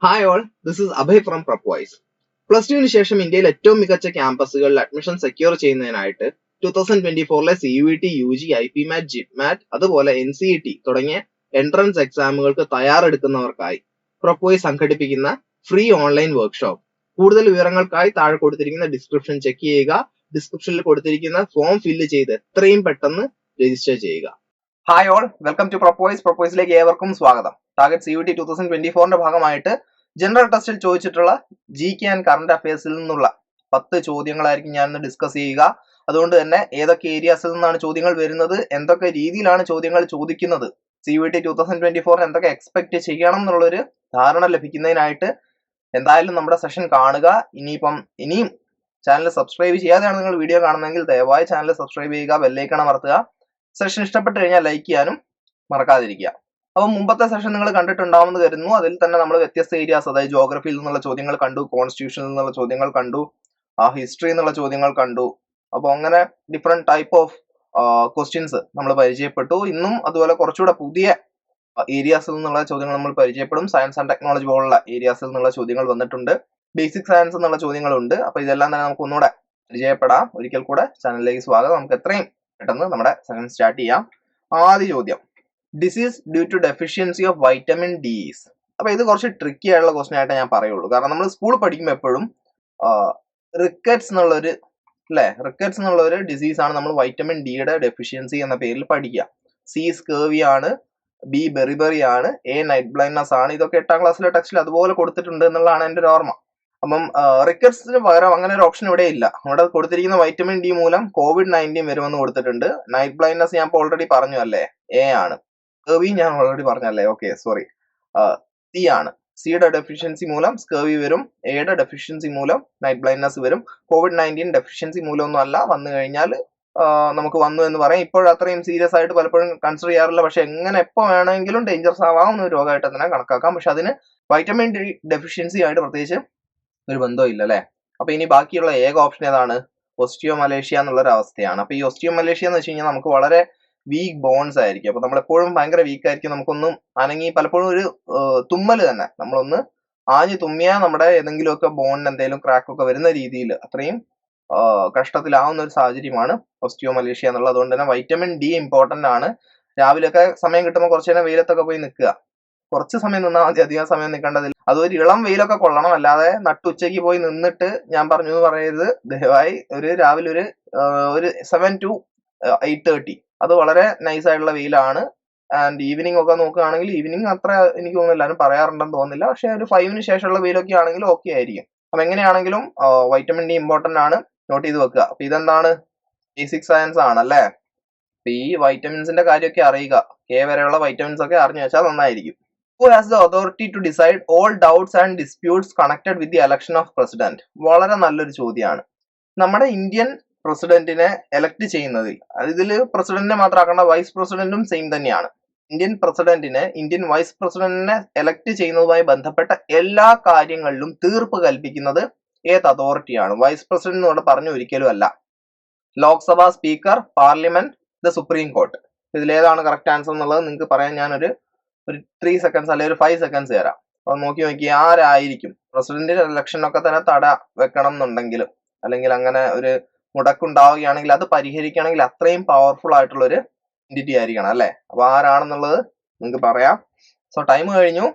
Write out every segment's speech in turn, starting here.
Hi all, this is Abhay from Prepwise. Plus ടുവിന് ശേഷം ഇന്ത്യയിൽ ഏറ്റവും മികച്ച ക്യാമ്പസുകളിൽ അഡ്മിഷൻ സെക്യൂർ ചെയ്യുന്നതിനായിട്ട് 2024 CUET, UG, IPMAT, JIPMAT അതുപോലെ NCET തുടങ്ങിയ എൻട്രൻസ് എക്സാമുകൾക്ക് തയ്യാറെടുക്കുന്നവർക്കായി Prepwise സംഘടിപ്പിക്കുന്ന ഫ്രീ ഓൺലൈൻ വർക്ക്ഷോപ്പ്. കൂടുതൽ വിവരങ്ങൾക്കായി താഴെ കൊടുത്തിരിക്കുന്ന ഡിസ്ക്രിപ്ഷൻ ചെക്ക് ചെയ്യുക. ഡിസ്ക്രിപ്ഷനിൽ കൊടുത്തിരിക്കുന്ന ഫോം ഫില്ല് ചെയ്ത് എത്രയും പെട്ടെന്ന് രജിസ്റ്റർ ചെയ്യുക. Hi all, welcome to Prepwise. Prepwiseലേക്ക് ഏവർക്കും സ്വാഗതം. ടാർഗറ്റ് CUET 2024ന്റെ ഭാഗമായിട്ട് ജനറൽ ടെസ്റ്റിൽ ചോദിച്ചിട്ടുള്ള GK ആൻഡ് കറന്റ് അഫയേഴ്സിൽ നിന്നുള്ള 10 ചോദ്യങ്ങളായിരിക്കും ഞാൻ ഇന്ന് ഡിസ്കസ് ചെയ്യുക. അതുകൊണ്ട് തന്നെ ഏതൊക്കെ ഏരിയാസിൽ നിന്നാണ് ചോദ്യങ്ങൾ വരുന്നത്, എന്തൊക്കെ രീതിയിലാണ് ചോദ്യങ്ങൾ ചോദിക്കുന്നത്, CUET 2024 എന്തൊക്കെ എക്സ്പെക്ട് ചെയ്യണം എന്നുള്ളൊരു ധാരണ ലഭിക്കുന്നതിനായിട്ട് എന്തായാലും നമ്മുടെ സെഷൻ കാണുക. ഇനിയും ചാനൽ സബ്സ്ക്രൈബ് ചെയ്യാതെയാണ് നിങ്ങൾ വീഡിയോ കാണുന്നതെങ്കിൽ ദയവായി ചാനൽ സബ്സ്ക്രൈബ് ചെയ്യുക, ബെല്ലൈക്കൺ അമർത്തുക. സെഷൻ ഇഷ്ടപ്പെട്ട് കഴിഞ്ഞാൽ ലൈക്ക് ചെയ്യാനും മറക്കാതിരിക്കുക. അപ്പം മുമ്പത്തെ സെഷൻ നിങ്ങൾ കണ്ടിട്ടുണ്ടാവുമെന്ന് കരുതുന്നു. അതിൽ തന്നെ നമ്മൾ വ്യത്യസ്ത ഏരിയാസ്, അതായത് ജോഗ്രഫിയിൽ നിന്നുള്ള ചോദ്യങ്ങൾ കണ്ടു, കോൺസ്റ്റിറ്റ്യൂഷനിൽ നിന്നുള്ള ചോദ്യങ്ങൾ കണ്ടു, ഹിസ്റ്ററി എന്നുള്ള ചോദ്യങ്ങൾ കണ്ടു. അപ്പോൾ അങ്ങനെ ഡിഫറെന്റ് ടൈപ്പ് ഓഫ് ക്വസ്റ്റ്യൻസ് നമ്മൾ പരിചയപ്പെട്ടു. ഇന്നും അതുപോലെ കുറച്ചുകൂടെ പുതിയ ഏരിയാസിൽ നിന്നുള്ള ചോദ്യങ്ങൾ നമ്മൾ പരിചയപ്പെടും. സയൻസ് ആൻഡ് ടെക്നോളജി പോലുള്ള ഏരിയാസിൽ നിന്നുള്ള ചോദ്യങ്ങൾ വന്നിട്ടുണ്ട്. ബേസിക് സയൻസ് എന്നുള്ള ചോദ്യങ്ങളുണ്ട്. അപ്പൊ ഇതെല്ലാം തന്നെ നമുക്ക് ഒന്നുകൂടെ പരിചയപ്പെടാം. ഒരിക്കൽ കൂടെ ചാനലിലേക്ക് സ്വാഗതം. നമുക്ക് എത്രയും പെട്ടെന്ന് നമ്മുടെ സെഷൻ സ്റ്റാർട്ട് ചെയ്യാം. ആദ്യ ചോദ്യം, disease due to deficiency of vitamin D's. അപ്പൊ ഇത് കുറച്ച് ട്രിക്കി ആയിട്ടുള്ള ക്വസ്റ്റൻ ആയിട്ട് ഞാൻ പറയുള്ളൂ. കാരണം നമ്മൾ സ്കൂൾ പഠിക്കുമ്പോൾ എപ്പോഴും റിക്കറ്റ്സ് എന്നുള്ള ഒരു ഡിസീസ് ആണ് നമ്മൾ വൈറ്റമിൻ ഡിയുടെ ഡെഫിഷ്യൻസി എന്ന പേരിൽ പഠിക്കുക. C സ്കേർവി ആണ്, B ബെറിബറി ആണ്, A നൈറ്റ് ബ്ലൈൻഡ്നസ് ആണ്. ഇതൊക്കെ 8ാം ക്ലാസ്സിലെ ടെക്സ്റ്റിൽ അതുപോലെ കൊടുത്തിട്ടുണ്ട് എന്നുള്ളതാണ് എൻ്റെ ഒരു ഓർമ്മ. അപ്പം റിക്കറ്റ്സിന് പകരം അങ്ങനെ ഒരു ഓപ്ഷൻ ഇവിടെ ഇല്ല. അവിടെ കൊടുത്തിരിക്കുന്ന വൈറ്റമിൻ ഡി മൂലം COVID-19 വരുമെന്ന് കൊടുത്തിട്ടുണ്ട്. നൈറ്റ് ബ്ലൈൻഡ്നസ് ഞാൻ ഇപ്പോൾ ഓൾറെഡി പറഞ്ഞു അല്ലേ, A ആണ്. സ്കേർവി ഞാൻ ഓൾറെഡി പറഞ്ഞല്ലേ, ഓക്കെ സോറി, C ആണ്. സിയുടെ ഡെഫിഷ്യൻസി മൂലം സ്കേർവി വരും, എയുടെ ഡെഫിഷ്യൻസി മൂലം നൈറ്റ് ബ്ലൈൻഡ്നസ് വരും. COVID-19 ഡെഫിഷ്യൻസി മൂലമൊന്നും അല്ല, വന്നു കഴിഞ്ഞാൽ നമുക്ക് വന്നു എന്ന് പറയാം. ഇപ്പോൾ അത്രയും സീരിയസ് ആയിട്ട് പലപ്പോഴും കൺസിഡർ ചെയ്യാറില്ല. പക്ഷെ എങ്ങനെ എപ്പോൾ വേണമെങ്കിലും ഡേഞ്ചറസ് ആവാവുന്ന ഒരു രോഗമായിട്ട് തന്നെ കണക്കാക്കാം. പക്ഷെ അതിന് വൈറ്റമിൻ ഡി ഡെഫിഷ്യൻസി ആയിട്ട് പ്രത്യേകിച്ച് ഒരു ബന്ധവും ഇല്ല അല്ലെ. അപ്പൊ ഇനി ബാക്കിയുള്ള ഏക ഓപ്ഷൻ ഏതാണ്? ഓസ്റ്റിയോമലേഷ്യ എന്നുള്ളൊരു അവസ്ഥയാണ്. അപ്പൊ ഈ ഓസ്റ്റിയോമലേഷ്യ എന്ന് വെച്ച് കഴിഞ്ഞാൽ നമുക്ക് വളരെ വീക്ക് ബോൺസ് ആയിരിക്കും. അപ്പൊ നമ്മൾ എപ്പോഴും ഭയങ്കര വീക്ക് ആയിരിക്കും. നമുക്കൊന്നും അനങ്ങി പലപ്പോഴും ഒരു തുമ്മല് തന്നെ നമ്മളൊന്ന് ആഞ്ഞു തുമ്മിയാൽ നമ്മുടെ ഏതെങ്കിലുമൊക്കെ ബോണിന് എന്തെങ്കിലും ക്രാക്കൊക്കെ വരുന്ന രീതിയിൽ അത്രയും കഷ്ടത്തിലാവുന്ന ഒരു സാഹചര്യമാണ് ഓസ്റ്റിയോമലേഷ്യ എന്നുള്ളത്. അതുകൊണ്ട് തന്നെ വൈറ്റമിൻ ഡി ഇമ്പോർട്ടന്റ് ആണ്. രാവിലെയൊക്കെ സമയം കിട്ടുമ്പോൾ കുറച്ചു നേരം വെയിലത്തൊക്കെ പോയി നിൽക്കുക. കുറച്ച് സമയം നിന്നാൽ മതി, അധികം സമയം നിൽക്കേണ്ടതില്ല. അതൊരു ഇളം വെയിലൊക്കെ കൊള്ളണം, അല്ലാതെ നട്ടുച്ചയ്ക്ക് പോയി നിന്നിട്ട് ഞാൻ പറഞ്ഞു എന്ന് പറയരുത്. ദയവായി രാവിലെ ഒരു 7 to 8:30 അത് വളരെ നൈസ് ആയിട്ടുള്ള വെയിലാണ്. ആൻഡ് ഈവനിങ് ഒക്കെ നോക്കുകയാണെങ്കിൽ ഈവനിങ് അത്ര എനിക്ക് തോന്നുന്നു എല്ലാവരും പറയാറുണ്ടെന്ന് തോന്നുന്നില്ല. പക്ഷെ ഒരു 5-ന് ശേഷമുള്ള വെയിലൊക്കെ ആണെങ്കിലും ഓക്കെ ആയിരിക്കും. അപ്പൊ എങ്ങനെയാണെങ്കിലും വൈറ്റമിൻ ഡി ഇമ്പോർട്ടന്റ് ആണ്, നോട്ട് ചെയ്ത് വെക്കുക. അപ്പൊ ഇതെന്താണ്? ബേസിക് സയൻസ് ആണല്ലേ. അപ്പൊ ഈ വൈറ്റമിൻസിന്റെ കാര്യമൊക്കെ അറിയുക. K വരെയുള്ള വൈറ്റമിൻസ് ഒക്കെ അറിഞ്ഞു വെച്ചാൽ നന്നായിരിക്കും. Who has the authority to decide all doubts and disputes connected with the election of president? വളരെ നല്ലൊരു ചോദ്യമാണ്. നമ്മുടെ ഇന്ത്യൻ പ്രസിഡന്റിനെ എലക്ട് ചെയ്യുന്നതിൽ, ഇതിൽ പ്രസിഡന്റിനെ മാത്രമാക്കേണ്ട, വൈസ് പ്രസിഡന്റും സെയിം തന്നെയാണ്. ഇന്ത്യൻ വൈസ് പ്രസിഡന്റിനെ എലക്ട് ചെയ്യുന്നതുമായി ബന്ധപ്പെട്ട എല്ലാ കാര്യങ്ങളിലും തീർപ്പ് കൽപ്പിക്കുന്നത് ഏത് അതോറിറ്റിയാണ്? വൈസ് പ്രസിഡന്റ് എന്നോട് പറഞ്ഞു ഒരിക്കലും അല്ല. Lok Sabha speaker, parliament, the supreme court. ഇതിലേതാണ് കറക്റ്റ് ആൻസർ എന്നുള്ളത് നിങ്ങൾക്ക് പറയാൻ ഞാൻ ഒരു 3 seconds അല്ലെങ്കിൽ ഒരു 5 seconds തരാം. അപ്പൊ നോക്കി ആരായിരിക്കും പ്രസിഡന്റ് ഇലക്ഷനൊക്കെ തന്നെ തട വെക്കണം എന്നുണ്ടെങ്കിൽ, അല്ലെങ്കിൽ അങ്ങനെ ഒരു മുടക്കുണ്ടാവുകയാണെങ്കിൽ അത് പരിഹരിക്കുകയാണെങ്കിൽ അത്രയും പവർഫുൾ ആയിട്ടുള്ള ഒരു എൻറ്റിറ്റി ആയിരിക്കണം അല്ലെ. അപ്പൊ ആരാണെന്നുള്ളത് നിങ്ങൾക്ക് പറയാം. സോ ടൈം കഴിഞ്ഞു.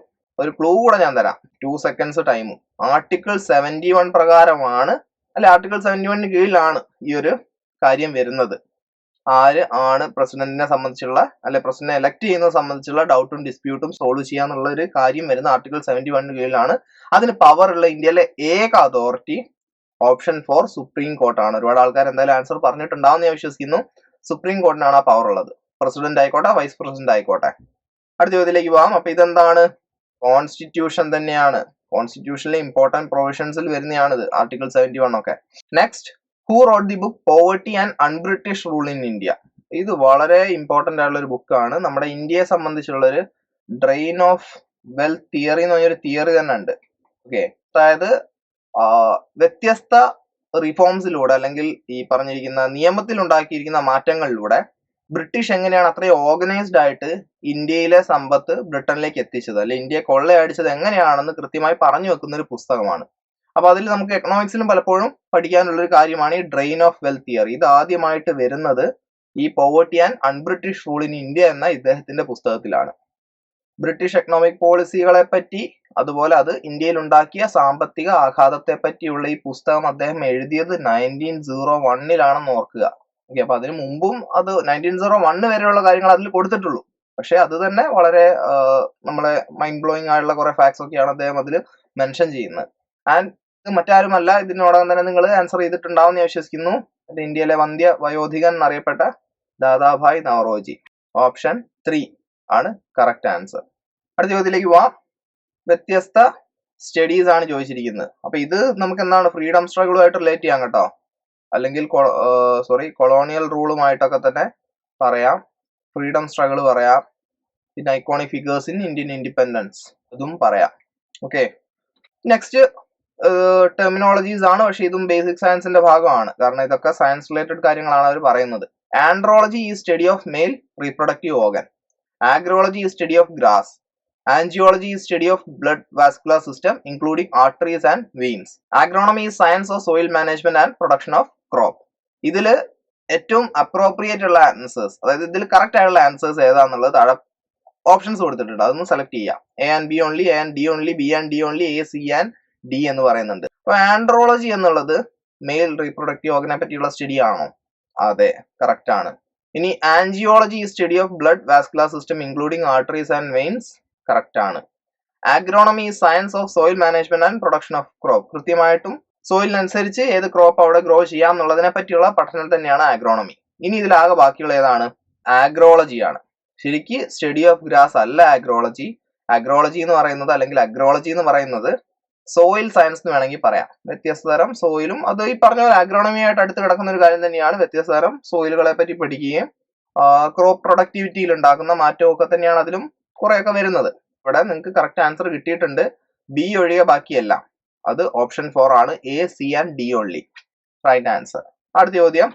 ഒരു ക്ലൂ കൂടെ ഞാൻ തരാം, 2 seconds ടൈം. ആർട്ടിക്കിൾ 71 പ്രകാരമാണ്, അല്ലെ ആർട്ടിക്കിൾ 71 കീഴിലാണ് ഈ ഒരു കാര്യം വരുന്നത്. ആര് ആണ് പ്രസിഡന്റിനെ സംബന്ധിച്ചുള്ള, അല്ലെ പ്രസിഡന്റിനെ എലക്ട് ചെയ്യുന്നത് സംബന്ധിച്ചുള്ള ഡൗട്ടും ഡിസ്പ്യൂട്ടും സോൾവ് ചെയ്യാന്നുള്ള ഒരു കാര്യം വരുന്ന ആർട്ടിക്കിൾ 71 കീഴിലാണ്. അതിന് പവർ ഉള്ള ഇന്ത്യയിലെ ഏക അതോറിറ്റി ഓപ്ഷൻ 4 സുപ്രീം കോർട്ടാണ്. ഒരുപാട് ആൾക്കാർ എന്തായാലും ആൻസർ പറഞ്ഞിട്ടുണ്ടാവും ഞാൻ വിശ്വസിക്കുന്നു. സുപ്രീം കോർട്ടിനാണ് ആ പവർ ഉള്ളത്. പ്രസിഡന്റ് ആയിക്കോട്ടെ, വൈസ് പ്രസിഡന്റ് ആയിക്കോട്ടെ. അടുത്ത ചോദ്യത്തിലേക്ക് പോവാം. അപ്പൊ ഇതെന്താണ്? കോൺസ്റ്റിറ്റ്യൂഷൻ തന്നെയാണ്. കോൺസ്റ്റിറ്റ്യൂഷനിലെ ഇമ്പോർട്ടന്റ് പ്രൊവിഷൻസിൽ വരുന്നതാണിത്, ആർട്ടിക്കിൾ 71 ഒക്കെ. Next, who rote the book poverty and un-British rule in India? ഇത് വളരെ ഇമ്പോർട്ടന്റ് ആയിട്ടുള്ള ഒരു ബുക്കാണ്. നമ്മുടെ ഇന്ത്യയെ സംബന്ധിച്ചുള്ള ഒരു ഡ്രെയിൻ ഓഫ് വെൽത്ത് തിയറി എന്ന് പറഞ്ഞൊരു തിയറി തന്നെ ഉണ്ട്. ഓക്കെ, അതായത് വ്യത്യസ്ത റിഫോംസിലൂടെ അല്ലെങ്കിൽ ഈ പറഞ്ഞിരിക്കുന്ന നിയമത്തിൽ ഉണ്ടാക്കിയിരിക്കുന്ന മാറ്റങ്ങളിലൂടെ ബ്രിട്ടീഷ് എങ്ങനെയാണ് അത്രയും ഓർഗനൈസ്ഡ് ആയിട്ട് ഇന്ത്യയിലെ സമ്പത്ത് ബ്രിട്ടനിലേക്ക് എത്തിച്ചത്, അല്ലെ ഇന്ത്യയെ കൊള്ളയടിച്ചത് എങ്ങനെയാണെന്ന് കൃത്യമായി പറഞ്ഞു വെക്കുന്ന ഒരു പുസ്തകമാണ്. അപ്പൊ അതിൽ നമുക്ക് എക്കണോമിക്സിലും പലപ്പോഴും പഠിക്കാനുള്ള ഒരു കാര്യമാണ് ഈ ഡ്രെയിൻ ഓഫ് വെൽത്ത് തിയറി. ഇത് ആദ്യമായിട്ട് വരുന്നത് ഈ poverty and un-British rule in India എന്ന ഇദ്ദേഹത്തിന്റെ പുസ്തകത്തിലാണ്. ബ്രിട്ടീഷ് എക്കണോമിക് പോളിസികളെ പറ്റി, അതുപോലെ അത് ഇന്ത്യയിൽ ഉണ്ടാക്കിയ സാമ്പത്തിക ആഘാതത്തെ പറ്റിയുള്ള ഈ പുസ്തകം അദ്ദേഹം എഴുതിയത് 1901 ഓർക്കുക. ഓക്കെ, അപ്പൊ അതിനു മുമ്പും അത് 1901 വരെയുള്ള കാര്യങ്ങൾ അതിൽ കൊടുത്തിട്ടുള്ളൂ. പക്ഷെ അത് തന്നെ വളരെ നമ്മളെ മൈൻഡ് ബ്ലോയിങ് ആയിട്ടുള്ള കുറെ ഫാക്ട്സ് ഒക്കെയാണ് അദ്ദേഹം അതിൽ മെൻഷൻ ചെയ്യുന്നത്. ആൻഡ് ഇത് മറ്റാരുമല്ല, ഇതിനോടകം തന്നെ നിങ്ങൾ ആൻസർ ചെയ്തിട്ടുണ്ടാവും ഞാൻ വിശ്വസിക്കുന്നു. ഇന്ത്യയിലെ വന്ധ്യ വയോധികൻ എന്നറിയപ്പെട്ട ദാദാഭായ് നവറോജി. ഓപ്ഷൻ 3 ആണ് കറക്റ്റ് ആൻസർ. അടുത്ത ചോദ്യത്തിലേക്ക് പോവാം. വ്യത്യസ്ത സ്റ്റഡീസ് ആണ് ചോദിച്ചിരിക്കുന്നത്. അപ്പൊ ഇത് നമുക്ക് എന്താണ് ഫ്രീഡം സ്ട്രഗിളുമായിട്ട് റിലേറ്റ് ചെയ്യാം കേട്ടോ, അല്ലെങ്കിൽ കൊളോണിയൽ റൂളുമായിട്ടൊക്കെ തന്നെ പറയാം. ഫ്രീഡം സ്ട്രഗിൾ പറയാം, പിന്നെ iconic figures in Indian independence അതും പറയാം. ഓക്കെ, നെക്സ്റ്റ് ടെർമിനോളജീസ് ആണ്, പക്ഷെ ഇതും ബേസിക് സയൻസിന്റെ ഭാഗമാണ്, കാരണം ഇതൊക്കെ സയൻസ് റിലേറ്റഡ് കാര്യങ്ങളാണ് അവർ പറയുന്നത്. ആൻഡ്രോളജി ഈ study of male reproductive organ. Agrology is study of grass. Angiology is study of blood vascular system including arteries and veins. Agronomy is science of soil management and production of crop. ഇതില് ഏറ്റവും appropriate ഉള്ള answers, അതായത് ഇതിൽ correct ആയിട്ടുള്ള answers ഏതാന്നുള്ളത് താഴെ options കൊടുത്തിട്ടുണ്ട്, അതൊന്ന് select ചെയ്യാം. A and B only, A and D only, B and D only, A C and D എന്ന് പറയുന്നുണ്ട്. അപ്പൊ ആൻഡ്രോളജി എന്നുള്ളത് മെയിൽ റീപ്രൊഡക്റ്റീവ് ഓർഗനെ പറ്റിയുള്ള സ്റ്റഡി ആണോ? അതെ, കറക്റ്റ് ആണ്. ഇനി angiology study of blood vascular system including arteries and veins, correct ആണ്. Agronomy science of soil management and production of crop. കൃത്യമായിട്ടും സോയിലിനനുസരിച്ച് ഏത് ക്രോപ്പ് അവിടെ ഗ്രോ ചെയ്യാം എന്നുള്ളതിനെ പറ്റിയുള്ള പഠനം തന്നെയാണ് ആഗ്രോണമി. ഇനി ഇതിലാകെ ബാക്കിയുള്ള ഏതാണ്? ആഗ്രോളജി ആണ്. ശരിക്ക് സ്റ്റഡി ഓഫ് ഗ്രാസ് അല്ല ആഗ്രോളജി. ആഗ്രോളജി എന്ന് പറയുന്നത്, അല്ലെങ്കിൽ അഗ്രോളജി എന്ന് പറയുന്നത് സോയിൽ സയൻസ് എന്ന് വേണമെങ്കിൽ പറയാം. വ്യത്യസ്ത തരം സോയിലും, അത് ഈ പറഞ്ഞ പോലെ ആഗ്രോണമിയായിട്ട് അടുത്ത് കിടക്കുന്ന ഒരു കാര്യം തന്നെയാണ്. വ്യത്യസ്ത തരം സോയിലുകളെ പറ്റി പഠിക്കുകയും ക്രോപ്പ് പ്രൊഡക്ടിവിറ്റിയിൽ ഉണ്ടാക്കുന്ന മാറ്റമൊക്കെ തന്നെയാണ് അതിലും കുറെയൊക്കെ വരുന്നത്. ഇവിടെ നിങ്ങൾക്ക് കറക്റ്റ് ആൻസർ കിട്ടിയിട്ടുണ്ട്. ബി ഒഴികെ ബാക്കിയെല്ലാം. അത് ഓപ്ഷൻ 4 ആണ്. A, C and D only right answer. അടുത്ത ചോദ്യം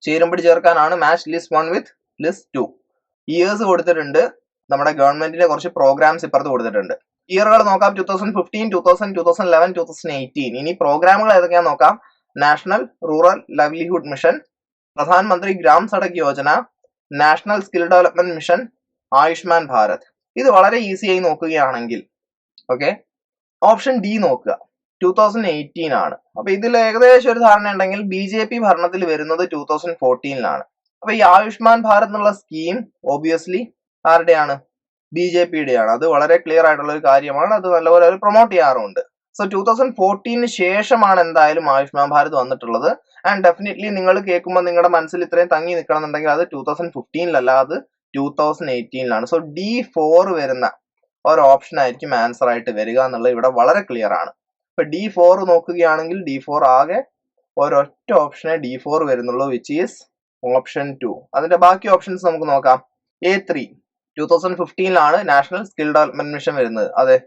ചേരുംപടി ചേർക്കാനാണ്. Match list 1 with list 2. Years കൊടുത്തിട്ടുണ്ട്. നമ്മുടെ ഗവൺമെന്റിന്റെ കുറച്ച് പ്രോഗ്രാംസ് ഇപ്പുറത്ത് കൊടുത്തിട്ടുണ്ട്. ഇയറുകൾ നോക്കാം. 2015, 2000, 2011, 2018. ഇനി പ്രോഗ്രാമുകൾ ഏതൊക്കെയാണെന്ന് നോക്കാം. നാഷണൽ റൂറൽ ലൈവ്ലിഹുഡ് മിഷൻ, പ്രധാനമന്ത്രി gram Sadak Yojana, national skill development mission, Ayushman Bharat. ഇത് വളരെ ഈസി ആയി നോക്കുകയാണെങ്കിൽ ഓക്കെ, ഓപ്ഷൻ ഡി നോക്കുക. 2018 ആണ്. അപ്പൊ ഇതിൽ ഏകദേശം ഒരു ധാരണ ഉണ്ടെങ്കിൽ BJP ഭരണത്തിൽ വരുന്നത് 2014 അപ്പൊ ഈ ആയുഷ്മാൻ ഭാരത് എന്നുള്ള സ്കീം ഓബിയസ്ലി ആരുടെയാണ്? BJPയുടെയാണ്. അത് വളരെ ക്ലിയർ ആയിട്ടുള്ള ഒരു കാര്യമാണ്. അത് നല്ലപോലെ അവർ പ്രൊമോട്ട് ചെയ്യാറുണ്ട്. സോ 2014 ശേഷമാണ് എന്തായാലും ആയുഷ്മാൻ ഭാരത് വന്നിട്ടുള്ളത്. ആൻഡ് ഡെഫിനറ്റ്ലി നിങ്ങൾ കേൾക്കുമ്പോൾ നിങ്ങളുടെ മനസ്സിൽ ഇത്രയും തങ്ങി നിൽക്കണമെന്നുണ്ടെങ്കിൽ അത് 2015 അത് 2018 സോ D4 വരുന്ന ഒരു ഓപ്ഷൻ ആയിരിക്കും ആൻസർ ആയിട്ട് വരിക എന്നുള്ളത് ഇവിടെ വളരെ ക്ലിയർ ആണ്. ഇപ്പൊ D4 നോക്കുകയാണെങ്കിൽ D4 ആകെ ഒരൊറ്റ ഓപ്ഷനെ D4 വരുന്നുള്ളൂ, വിച്ച് ഈസ് ഓപ്ഷൻ 2. അതിന്റെ ബാക്കി ഓപ്ഷൻസ് നമുക്ക് നോക്കാം. A3 2015 national skill development mission വരുന്നത്. അതെ.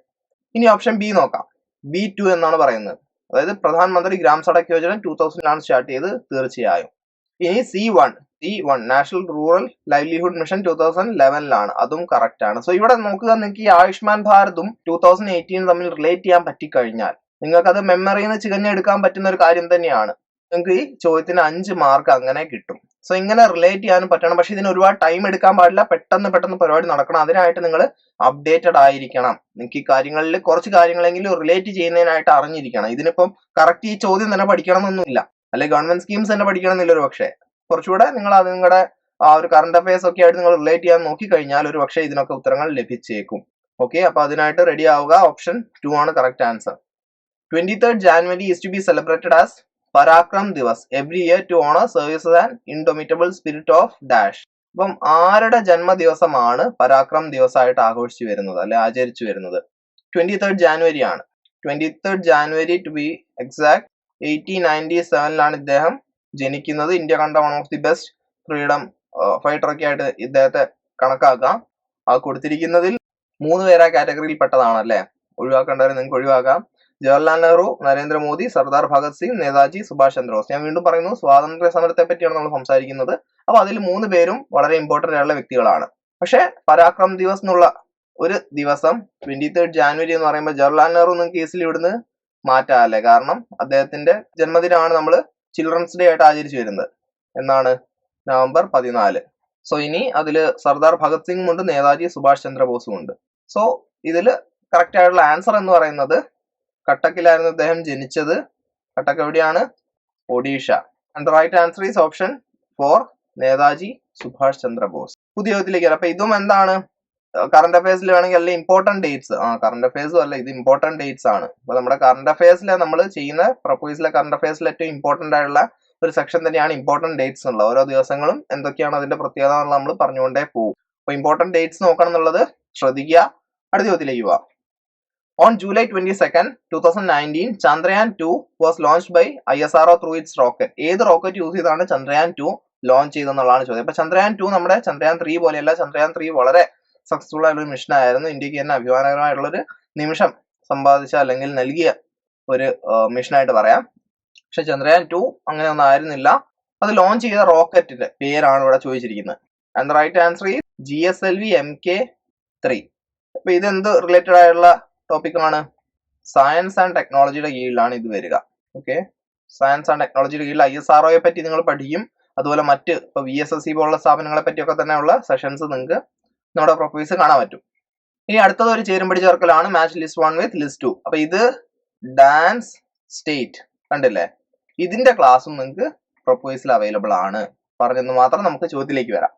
ഇനി ഓപ്ഷൻ ബി നോക്കാം. B2 എന്നാണ് പറയുന്നത്. അതായത് പ്രധാനമന്ത്രി ഗ്രാം സഡക് യോജന 2000 സ്റ്റാർട്ട് ചെയ്ത് തീർച്ചയായും. ഇനി C1 national rural livelihood mission 2011 അതും കറക്റ്റ് ആണ്. സോ ഇവിടെ നോക്കുക, നിങ്ങൾക്ക് ഈ ആയുഷ്മാൻ ഭാരതും 2018 തമ്മിൽ റിലേറ്റ് ചെയ്യാൻ പറ്റിക്കഴിഞ്ഞാൽ നിങ്ങൾക്ക് അത് മെമ്മറിയിൽ നിന്ന് ചികഞ്ഞെടുക്കാൻ പറ്റുന്ന ഒരു കാര്യം തന്നെയാണ്. നിങ്ങൾക്ക് ഈ ചോദ്യത്തിന് 5 മാർക്ക് അങ്ങനെ കിട്ടും. സോ ഇങ്ങനെ റിലേറ്റ് ചെയ്യാനും പറ്റണം. പക്ഷെ ഇതിന് ഒരുപാട് ടൈം എടുക്കാൻ പാടില്ല. പെട്ടെന്ന് പരിപാടി നടക്കണം. അതിനായിട്ട് നിങ്ങൾ അപ്ഡേറ്റഡ് ആയിരിക്കണം. നിങ്ങൾക്ക് ഈ കാര്യങ്ങളിൽ കുറച്ച് കാര്യങ്ങളെങ്കിലും റിലേറ്റ് ചെയ്യുന്നതിനായിട്ട് അറിഞ്ഞിരിക്കണം. ഇതിനിപ്പം കറക്റ്റ് ഈ ചോദ്യം തന്നെ പഠിക്കണം എന്നൊന്നുമില്ല, അല്ലെങ്കിൽ ഗവൺമെന്റ് സ്കീംസ് തന്നെ പഠിക്കണം എന്നില്ല. ഒരു പക്ഷേ കുറച്ചുകൂടെ നിങ്ങൾ അത് നിങ്ങളുടെ ഒരു കറണ്ട് അഫയേഴ്സ് ഒക്കെ ആയിട്ട് നിങ്ങൾ റിലേറ്റ് ചെയ്യാൻ നോക്കിക്കഴിഞ്ഞാൽ ഒരു പക്ഷേ ഇതിനൊക്കെ ഉത്തരങ്ങൾ ലഭിച്ചേക്കും. ഓക്കെ, അപ്പൊ അതിനായിട്ട് റെഡി ആവുക. ഓപ്ഷൻ 2 ആണ് correct answer. 23rd January is to be celebrated as Parakram Diwas every year to honour services and indomitable spirit of dash. അപ്പം ആരുടെ ജന്മദിവസമാണ് പരാക്രം ദിവസമായിട്ട് ആഘോഷിച്ചു വരുന്നത്, അല്ലെ ആചരിച്ചു വരുന്നത്? 23rd January ആണ്. 23rd January to B exact 1897 ഇദ്ദേഹം ജനിക്കുന്നത്. ഇന്ത്യ കണ്ട one of the best freedom fighter ഒക്കെ ആയിട്ട് ഇദ്ദേഹത്തെ കണക്കാക്കാം. ആ കൊടുത്തിരിക്കുന്നതിൽ 3 പേര് ആ കാറ്റഗറിയിൽ പെട്ടതാണ്, അല്ലെ? ഒഴിവാക്കേണ്ടവരെ നിങ്ങൾക്ക് ഒഴിവാക്കാം. ജവഹർലാൽ നെഹ്റു, നരേന്ദ്രമോദി, സർദാർ ഭഗത് സിംഗ്, നേതാജി സുഭാഷ് ചന്ദ്രബോസ്. ഞാൻ വീണ്ടും പറയുന്നു, സ്വാതന്ത്ര്യ സമരത്തെ പറ്റിയാണ് നമ്മൾ സംസാരിക്കുന്നത്. അപ്പൊ അതിൽ 3 പേരും വളരെ ഇമ്പോർട്ടന്റ് ആയിട്ടുള്ള വ്യക്തികളാണ്. പക്ഷെ പരാക്രം ദിവസ് എന്നുള്ള ഒരു ദിവസം 23 ജാനുവരി എന്ന് പറയുമ്പോൾ ജവഹർലാൽ നെഹ്റു നിങ്ങൾക്ക് ഈസിലി ഇവിടുന്ന് മാറ്റാല്ലേ. കാരണം അദ്ദേഹത്തിന്റെ ജന്മദിനമാണ് നമ്മൾ ചിൽഡ്രൻസ് ഡേ ആയിട്ട് ആചരിച്ചു വരുന്നത്. എന്നാണ്? നവംബർ 14. സോ ഇനി അതില് സർദാർ ഭഗത് സിംഗും ഉണ്ട്, നേതാജി സുഭാഷ് ചന്ദ്രബോസും ഉണ്ട്. സോ ഇതില് കറക്റ്റ് ആയിട്ടുള്ള ആൻസർ എന്ന് പറയുന്നത് കട്ടക്കിലായിരുന്നു അദ്ദേഹം ജനിച്ചത്. കട്ടക്ക് എവിടെയാണ്? Odisha. And the right answer is option 4, Netaji Subhash Chandrabose. പുതിയ യോഗത്തിലേക്ക്. അപ്പൊ ഇതും എന്താണ്? കറണ്ട് അഫയേഴ്സിൽ വേണമെങ്കിൽ അല്ലെ ഇമ്പോർട്ടന്റ് ഡേറ്റ്സ്. കറണ്ട് അഫയേഴ്സും അല്ല, ഇത് ഇമ്പോർട്ടന്റ് ഡേറ്റ്സ് ആണ്. അപ്പൊ നമ്മുടെ കറണ്ട് അഫയേഴ്സിലെ നമ്മൾ ചെയ്യുന്ന പ്രപ്പോസിലെ കറണ്ട് അഫയേഴ്സിൽ ഏറ്റവും ഇമ്പോർട്ടന്റ് ആയിട്ടുള്ള ഒരു സെക്ഷൻ തന്നെയാണ് ഇമ്പോർട്ടന്റ് ഡേറ്റ്സ് എന്നുള്ളത്. ഓരോ ദിവസങ്ങളും എന്തൊക്കെയാണ് അതിന്റെ പ്രത്യേകത എന്നുള്ളത് നമ്മൾ പറഞ്ഞുകൊണ്ടേ പോകും. അപ്പൊ ഇമ്പോർട്ടന്റ് ഡേറ്റ്സ് നോക്കണം എന്നുള്ളത് ശ്രദ്ധിക്കുക. അടുത്ത ചോദ്യത്തിലേക്ക് പോവാം. On July 22, 2019, Chandrayaan 2 was launched by ISRO through its rocket. ഏത് റോക്കറ്റ് യൂസ് ചെയ്താണ് ചന്ദ്രയാൻ 2 ലോഞ്ച് ചെയ്തെന്നുള്ളതാണ് ചോദ്യം. അപ്പൊ ചന്ദ്രയാൻ 2 നമ്മുടെ ചന്ദ്രയാൻ 3 പോലെയല്ല. ചന്ദ്രയാൻ 3 വളരെ സക്സസ്ഫുൾ ആയിട്ടുള്ള ഒരു മിഷൻ ആയിരുന്നു. ഇന്ത്യക്ക് തന്നെ അഭിമാനകരമായിട്ടുള്ള ഒരു നിമിഷം സമ്പാദിച്ച അല്ലെങ്കിൽ നൽകിയ ഒരു മിഷനായിട്ട് പറയാം. പക്ഷെ ചന്ദ്രയാൻ 2 അങ്ങനെ ഒന്നും ആയിരുന്നില്ല. അത് ലോഞ്ച് ചെയ്ത റോക്കറ്റിന്റെ പേരാണ് ഇവിടെ ചോദിച്ചിരിക്കുന്നത്. And the right answer is GSLV MK3. അപ്പൊ ഇത് എന്ത് റിലേറ്റഡ് ആയിട്ടുള്ള ടോപ്പിക്കാണ്? സയൻസ് ആൻഡ് ടെക്നോളജിയുടെ കീഴിലാണ് ഇത് വരിക. ഓക്കെ, സയൻസ് ആൻഡ് ടെക്നോളജിയുടെ കീഴിൽ ISROയെ പറ്റി നിങ്ങൾ പഠിക്കും. അതുപോലെ മറ്റ് ഇപ്പൊ VSSC പോലുള്ള സ്ഥാപനങ്ങളെ പറ്റിയൊക്കെ തന്നെയുള്ള സെഷൻസ് നിങ്ങൾക്ക് നമ്മുടെ പ്രൊഫൈസ് കാണാൻ പറ്റും. ഇനി അടുത്തത് ഒരു ചേരുംപടി ചേർക്കലാണ്, മാച്ച് ലിസ്റ്റ് 1 വിത്ത് ലിസ്റ്റ് 2. അപ്പൊ ഇത് ഡാൻസ് സ്റ്റേറ്റ് കണ്ടില്ലേ, ഇതിന്റെ ക്ലാസ്സും നിങ്ങൾക്ക് പ്രൊഫൈസിൽ അവൈലബിൾ ആണ്. പറഞ്ഞെന്ന് മാത്രം നമുക്ക് ചോദ്യത്തിലേക്ക് വരാം.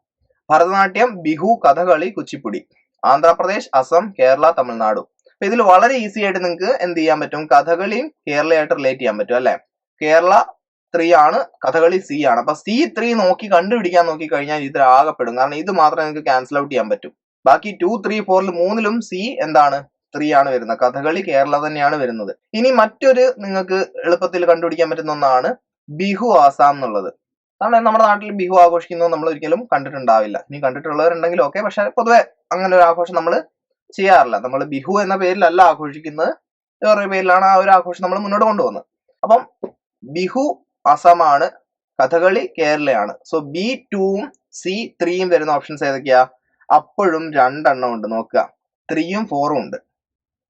ഭരതനാട്യം, ബിഹു, കഥകളി, കുച്ചിപ്പുടി. ആന്ധ്രാപ്രദേശ്, അസം, കേരള, തമിഴ്നാടു. അപ്പൊ ഇതിൽ വളരെ ഈസി ആയിട്ട് നിങ്ങൾക്ക് എന്ത് ചെയ്യാൻ പറ്റും? കഥകളിയും കേരളയായിട്ട് റിലേറ്റ് ചെയ്യാൻ പറ്റും അല്ലെ. കേരള 3 ആണ്, കഥകളി C ആണ്. അപ്പൊ C3 നോക്കി കണ്ടുപിടിക്കാൻ നോക്കി കഴിഞ്ഞാൽ ഇത് ആകപ്പെടും. കാരണം ഇത് മാത്രമേ നിങ്ങൾക്ക് ക്യാൻസൽ ഔട്ട് ചെയ്യാൻ പറ്റും. ബാക്കി 2, 3, 4 മൂന്നിലും C എന്താണ്? 3 ആണ് വരുന്നത്. കഥകളി കേരള തന്നെയാണ് വരുന്നത്. ഇനി മറ്റൊരു നിങ്ങൾക്ക് എളുപ്പത്തിൽ കണ്ടുപിടിക്കാൻ പറ്റുന്ന ഒന്നാണ് ബിഹു ആസാം എന്നുള്ളത്. കാരണം നമ്മുടെ നാട്ടിൽ ബിഹു ആഘോഷിക്കുന്നത് നമ്മൾ ഒരിക്കലും കണ്ടിട്ടുണ്ടാവില്ല. ഇനി കണ്ടിട്ടുള്ളവരുണ്ടെങ്കിൽ ഓക്കെ, പക്ഷെ പൊതുവെ അങ്ങനെ ഒരു ആഘോഷം നമ്മൾ ചെയ്യാറില്ല. നമ്മൾ ബിഹു എന്ന പേരിലല്ല ആഘോഷിക്കുന്നത്, വേറൊരു പേരിലാണ് ആ ഒരു ആഘോഷം നമ്മൾ മുന്നോട്ട് കൊണ്ടുപോകുന്നത്. അപ്പം ബിഹു അസമാണ്, കഥകളി കേരളയാണ്. സോ B2ഉം C3യും വരുന്ന ഓപ്ഷൻസ് ഏതൊക്കെയാ? അപ്പോഴും 2 എണ്ണം ഉണ്ട്. നോക്കുക, 3ഉം 4ഉം ഉണ്ട്.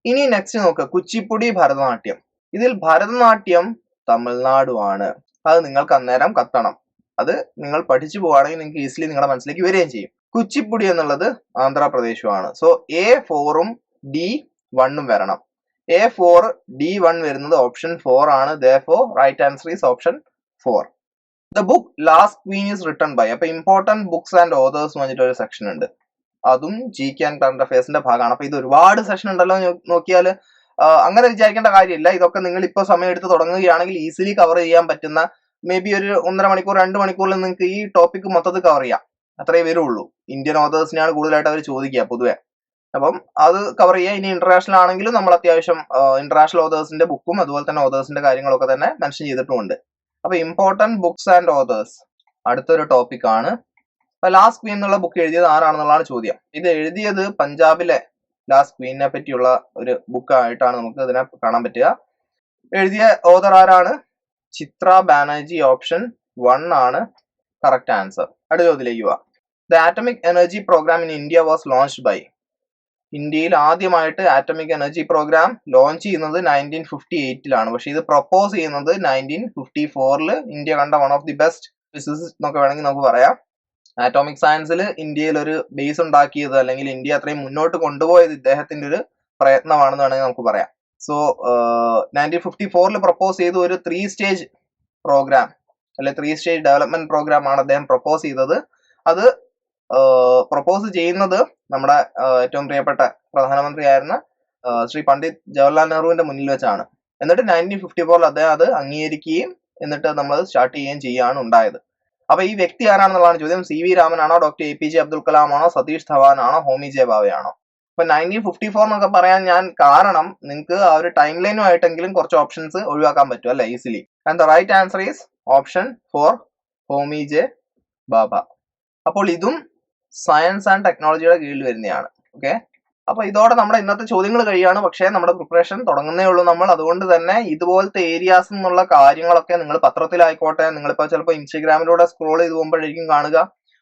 ഇനി നെക്സ്റ്റ് നോക്കുക, കുച്ചിപ്പുടി, ഭരതനാട്യം. ഇതിൽ ഭരതനാട്യം തമിഴ്നാടുമാണ്. അത് നിങ്ങൾക്ക് അന്നേരം കത്തണം. അത് നിങ്ങൾ പഠിച്ചു പോവുകയാണെങ്കിൽ നിങ്ങൾക്ക് ഈസിലി നിങ്ങളുടെ മനസ്സിലേക്ക് വരികയും ചെയ്യും. കുച്ചിപ്പുടി എന്നുള്ളത് ആന്ധ്രാപ്രദേശുമാണ്. സോ A4ഉം D1ഉം വരണം. A4 D1 വരുന്നത് ഓപ്ഷൻ 4 ആണ്. Therefore right answer is option 4. The book Last Queen is written by. അപ്പൊ ഇമ്പോർട്ടന്റ് ബുക്സ് ആൻഡ് ഓതേഴ്സ് പറഞ്ഞിട്ട് ഒരു സെക്ഷൻ ഉണ്ട്. അതും GK ആൻഡ് കറണ്ട് അഫയേഴ്സിന്റെ ഭാഗമാണ്. അപ്പൊ ഇത് ഒരുപാട് സെഷൻ ഉണ്ടല്ലോ നോക്കിയാൽ അങ്ങനെ വിചാരിക്കേണ്ട കാര്യമില്ല. ഇതൊക്കെ നിങ്ങൾ ഇപ്പോൾ സമയം എടുത്ത് തുടങ്ങുകയാണെങ്കിൽ ഈസിലി കവർ ചെയ്യാൻ പറ്റുന്ന, മേ ബി ഒരു 1.5 മണിക്കൂർ 2 മണിക്കൂറിൽ നിങ്ങൾക്ക് ഈ ടോപ്പിക് മൊത്തത്തിൽ കവർ ചെയ്യാം. അത്രേ വരുള്ളൂ. ഇന്ത്യൻ ഓതേഴ്സിനെയാണ് കൂടുതലായിട്ട് അവർ ചോദിക്കുക പൊതുവെ. അപ്പം അത് കവർ ചെയ്യുക. ഇനി ഇന്റർനാഷണൽ ആണെങ്കിലും നമ്മൾ അത്യാവശ്യം ഇന്റർനാഷണൽ ഓതേഴ്സിന്റെ ബുക്കും അതുപോലെ തന്നെ ഓതേഴ്സിന്റെ കാര്യങ്ങളൊക്കെ തന്നെ മെൻഷൻ ചെയ്തിട്ടുമുണ്ട്. അപ്പൊ ഇമ്പോർട്ടന്റ് ബുക്സ് ആൻഡ് ഓതേഴ്സ് അടുത്തൊരു ടോപ്പിക് ആണ്. ലാസ്റ്റ് ക്വീൻ എന്നുള്ള ബുക്ക് എഴുതിയത് ആരാണെന്നുള്ളതാണ് ചോദ്യം. ഇത് എഴുതിയത് പഞ്ചാബിലെ ലാസ്റ്റ് ക്വീനെ പറ്റിയുള്ള ഒരു ബുക്ക് ആയിട്ടാണ് നമുക്ക് ഇതിനെ കാണാൻ പറ്റുക. എഴുതിയ ഓതർ ആരാണ്? ചിത്ര ബാനർജി. ഓപ്ഷൻ 1 ആണ് കറക്റ്റ് ആൻസർ. അടുത്ത ചോദ്യത്തിലേക്ക് പോവാം. The atomic energy programme in India was launched by. ഇന്ത്യയിൽ ആദ്യമായിട്ട് ആറ്റമിക് എനർജി പ്രോഗ്രാം ലോഞ്ച് ചെയ്യുന്നത് 1958ലാണ്. പക്ഷെ ഇത് പ്രപ്പോസ് ചെയ്യുന്നത് 1954. ഇന്ത്യ കണ്ട one of the best physicist എന്നൊക്കെ വേണമെങ്കിൽ നമുക്ക് പറയാം. ആറ്റോമിക് സയൻസിൽ ഇന്ത്യയിൽ ഒരു ബേസ് ഉണ്ടാക്കിയത് അല്ലെങ്കിൽ ഇന്ത്യ അത്രയും മുന്നോട്ട് കൊണ്ടുപോയത് ഇദ്ദേഹത്തിന്റെ ഒരു പ്രയത്നമാണെന്ന് വേണമെങ്കിൽ നമുക്ക് പറയാം. സോ 1954 പ്രപ്പോസ് ചെയ്ത ഒരു 3 സ്റ്റേജ് പ്രോഗ്രാം അല്ലെ 3 സ്റ്റേജ് ഡെവലപ്മെന്റ് പ്രോഗ്രാം ആണ് അദ്ദേഹം പ്രപ്പോസ് ചെയ്തത്. അത് പ്രപ്പോസ് ചെയ്യുന്നത് നമ്മുടെ ഏറ്റവും പ്രിയപ്പെട്ട പ്രധാനമന്ത്രിയായിരുന്ന ശ്രീ പണ്ഡിറ്റ് ജവഹർലാൽ നെഹ്റുവിന്റെ മുന്നിൽ വെച്ചാണ്. എന്നിട്ട് 1954 അദ്ദേഹം അത് അംഗീകരിക്കുകയും എന്നിട്ട് നമ്മൾ സ്റ്റാർട്ട് ചെയ്യുകയും ചെയ്യുകയാണ് ഉണ്ടായത്. അപ്പൊ ഈ വ്യക്തി ആരാണെന്നുള്ളതാണ് ചോദ്യം. CV രാമനാണോ, ഡോക്ടർ APJ അബ്ദുൽ കലാം ആണോ, സതീഷ് ധവാൻ ആണോ, ഹോമി ജെ ഭാവയാണോ? അപ്പൊ 1954 എന്നൊക്കെ പറയാൻ ഞാൻ കാരണം നിങ്ങൾക്ക് ആ ഒരു ടൈം ലൈനുമായിട്ടെങ്കിലും കുറച്ച് ഓപ്ഷൻസ് ഒഴിവാക്കാൻ പറ്റും അല്ലെ easily. And the right answer is option 4 Homi J Bhabha. അപ്പോൾ ഇതും സയൻസ് ആൻഡ് ടെക്നോളജിയുടെ കീഴിൽ വരുന്നതാണ്. ഓക്കെ, അപ്പൊ ഇതോടെ നമ്മുടെ ഇന്നത്തെ ചോദ്യങ്ങൾ കഴിയാണ്. പക്ഷേ നമ്മുടെ പ്രിപ്പറേഷൻ തുടങ്ങുന്നേ ഉള്ളൂ നമ്മൾ. അതുകൊണ്ട് തന്നെ ഇതുപോലത്തെ ഏരിയാസ് എന്നുള്ള കാര്യങ്ങളൊക്കെ നിങ്ങൾ പത്രത്തിലായിക്കോട്ടെ, നിങ്ങളിപ്പോ ചിലപ്പോൾ ഇൻസ്റ്റഗ്രാമിലൂടെ സ്ക്രോൾ ചെയ്ത് പോകുമ്പോഴേക്കും കാണുക,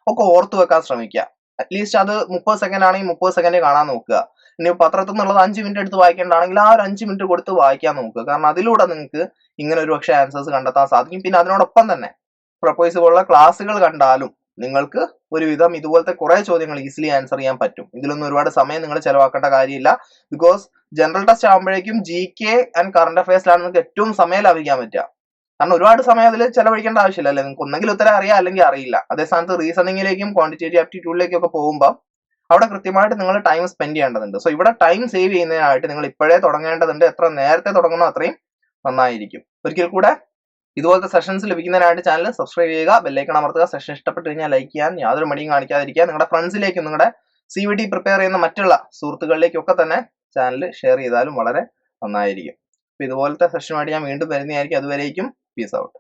ഒക്കെ ഓർത്തു വെക്കാൻ ശ്രമിക്കുക. അറ്റ്ലീസ്റ്റ് അത് 30 സെക്കൻഡ് ആണെങ്കിൽ 30 സെക്കൻഡ് കാണാൻ നോക്കുക. ഇനി പത്രത്തിൽ നിന്നുള്ളത് 5 മിനിറ്റ് എടുത്ത് വായിക്കേണ്ടതാണെങ്കിൽ ആ ഒരു 5 മിനിറ്റ് കൊടുത്ത് വായിക്കാൻ നോക്കുക. കാരണം അതിലൂടെ നിങ്ങൾക്ക് ഇങ്ങനെ ഒരു പക്ഷേ ആൻസേഴ്സ് കണ്ടെത്താൻ സാധിക്കും. പിന്നെ അതിനോടൊപ്പം തന്നെ പ്രപ്പോയ്സ് പോലുള്ള ക്ലാസ്സുകൾ കണ്ടാലും നിങ്ങൾക്ക് ഒരുവിധം ഇതുപോലത്തെ കുറെ ചോദ്യങ്ങൾ ഈസിലി ആൻസർ ചെയ്യാൻ പറ്റും. ഇതിലൊന്നും ഒരുപാട് സമയം നിങ്ങൾ ചെലവാക്കേണ്ട കാര്യമില്ല. ബിക്കോസ് ജനറൽ ടെസ്റ്റ് ആകുമ്പോഴേക്കും GK ആൻഡ് കറണ്ട് അഫയേഴ്സിലാണ് നിങ്ങൾക്ക് ഏറ്റവും സമയം ലാഭിക്കാൻ പറ്റുക. കാരണം ഒരുപാട് സമയം അതിൽ ചെലവഴിക്കേണ്ട ആവശ്യമില്ല അല്ലേ. നിങ്ങൾക്ക് ഒന്നെങ്കിൽ ഉത്തരം അറിയാം, അല്ലെങ്കിൽ അറിയില്ല. അതേ സ്ഥാനത്ത് റീസണിങ്ങിലേക്കും ക്വാണ്ടിറ്റേറ്റീവ് ആപ്റ്റിറ്റ്യൂഡിലേക്കും ഒക്കെ പോകുമ്പോൾ അവിടെ കൃത്യമായിട്ട് നിങ്ങൾ ടൈം സ്പെൻഡ് ചെയ്യേണ്ടതുണ്ട്. സോ ഇവിടെ ടൈം സേവ് ചെയ്യുന്നതിനായിട്ട് നിങ്ങൾ ഇപ്പോഴേ തുടങ്ങേണ്ടതുണ്ട്. എത്ര നേരത്തെ തുടങ്ങുന്നോ അത്രയും നന്നായിരിക്കും. ഒരിക്കൽ കൂടെ ഇതുപോലത്തെ സെഷൻസ് ലഭിക്കുന്നതിനായിട്ട് ചാനൽ സബ്സ്ക്രൈബ് ചെയ്യുക, ബെല്ലൈക്കൺ അമർത്തുക. സെഷൻ ഇഷ്ടപ്പെട്ട് കഴിഞ്ഞാൽ ലൈക്ക് ചെയ്യാൻ യാതൊരു മടിയും കാണിക്കാതിരിക്കുക. നിങ്ങളുടെ ഫ്രണ്ട്സിലേക്കും നിങ്ങളുടെ CVT പ്രിപ്പയർ ചെയ്യുന്ന മറ്റുള്ള സുഹൃത്തുക്കളിലേക്കൊക്കെ തന്നെ ചാനൽ ഷെയർ ചെയ്താലും വളരെ നന്നായിരിക്കും. അപ്പൊ ഇതുപോലത്തെ സെഷനുമായിട്ട് ഞാൻ വീണ്ടും വരുന്നതായിരിക്കും. അതുവരേക്കും പീസ് ഔട്ട്.